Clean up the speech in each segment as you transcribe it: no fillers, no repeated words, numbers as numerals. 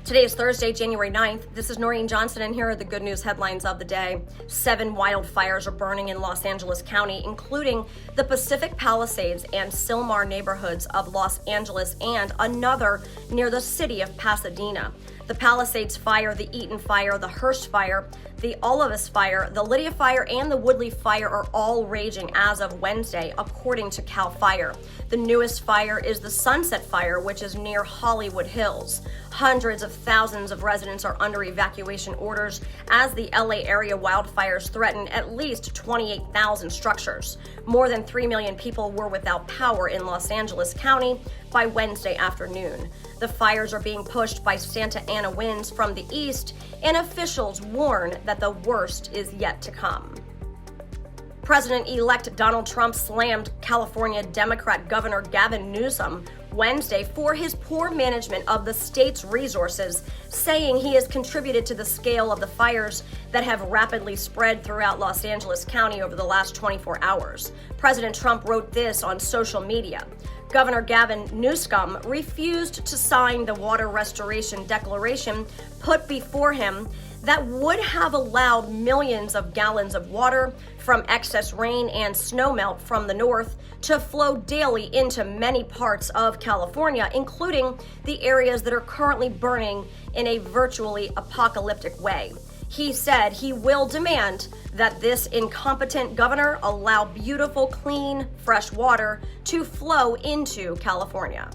Today is Thursday, January 9th. This is Noreen Johnson, and here are the good news headlines of the day. 7 wildfires are burning in Los Angeles County, including the Pacific Palisades and Sylmar neighborhoods of Los Angeles and another near the city of Pasadena. The Palisades fire, the Eaton fire, the Hearst fire, the Olivis fire, the Lydia fire, and the Woodley fire are all raging as of Wednesday, according to CAL FIRE. The newest fire is the Sunset Fire, which is near Hollywood Hills. Hundreds of thousands of residents are under evacuation orders as the LA area wildfires threaten at least 28,000 structures. More than 3 million people were without power in Los Angeles County by Wednesday afternoon. The fires are being pushed by Santa Ana winds from the east, and officials warn that the worst is yet to come. President-elect Donald Trump slammed California Democrat Governor Gavin Newsom Wednesday for his poor management of the state's resources, saying he has contributed to the scale of the fires that have rapidly spread throughout Los Angeles County over the last 24 hours. President Trump wrote this on social media. Governor Gavin Newsom refused to sign the water restoration declaration put before him that would have allowed millions of gallons of water from excess rain and snowmelt from the north to flow daily into many parts of California, including the areas that are currently burning in a virtually apocalyptic way. He said he will demand that this incompetent governor allow beautiful, clean, fresh water to flow into California.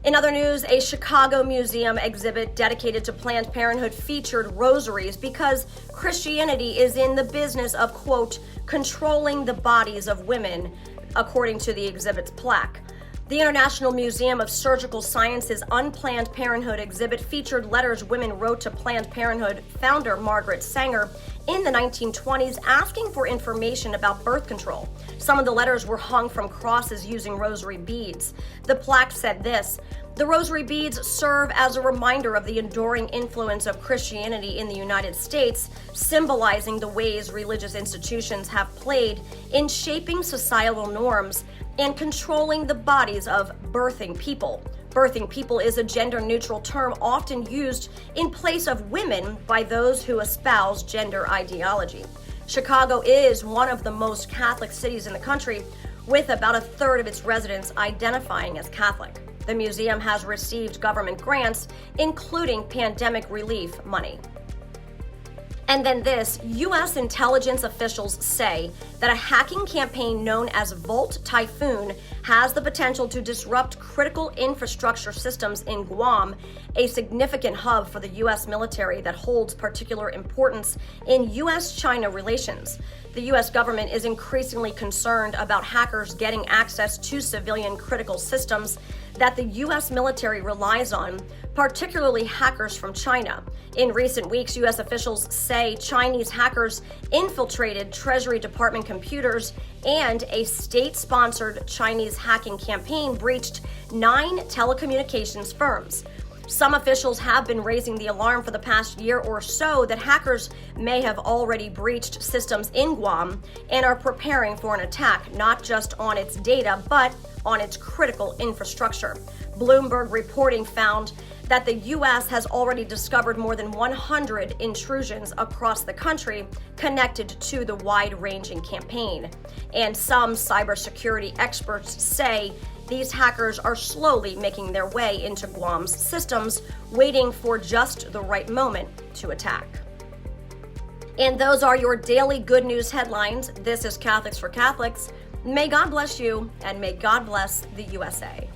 In other news, a Chicago museum exhibit dedicated to Planned Parenthood featured rosaries because Christianity is in the business of, quote, controlling the bodies of women, according to the exhibit's plaque. The International Museum of Surgical Sciences Unplanned Parenthood exhibit featured letters women wrote to Planned Parenthood founder Margaret Sanger in the 1920s asking for information about birth control. Some of the letters were hung from crosses using rosary beads. The plaque said this: "The rosary beads serve as a reminder of the enduring influence of Christianity in the United States, symbolizing the ways religious institutions have played in shaping societal norms and controlling the bodies of birthing people." Birthing people is a gender-neutral term often used in place of women by those who espouse gender ideology. Chicago is one of the most Catholic cities in the country, with about a third of its residents identifying as Catholic. The museum has received government grants, including pandemic relief money. And then this, U.S. intelligence officials say that a hacking campaign known as Volt Typhoon has the potential to disrupt critical infrastructure systems in Guam, a significant hub for the U.S. military that holds particular importance in U.S.-China relations. The U.S. government is increasingly concerned about hackers getting access to civilian critical systems that the U.S. military relies on, particularly hackers from China. In recent weeks, U.S. officials say Chinese hackers infiltrated Treasury Department computers, and a state-sponsored Chinese hacking campaign breached 9 telecommunications firms. Some officials have been raising the alarm for the past year or so that hackers may have already breached systems in Guam and are preparing for an attack not just on its data, but on its critical infrastructure. Bloomberg reporting found that the U.S. has already discovered more than 100 intrusions across the country connected to the wide-ranging campaign. And some cybersecurity experts say these hackers are slowly making their way into Guam's systems, waiting for just the right moment to attack. And those are your daily good news headlines. This is Catholics for Catholics. May God bless you, and may God bless the USA.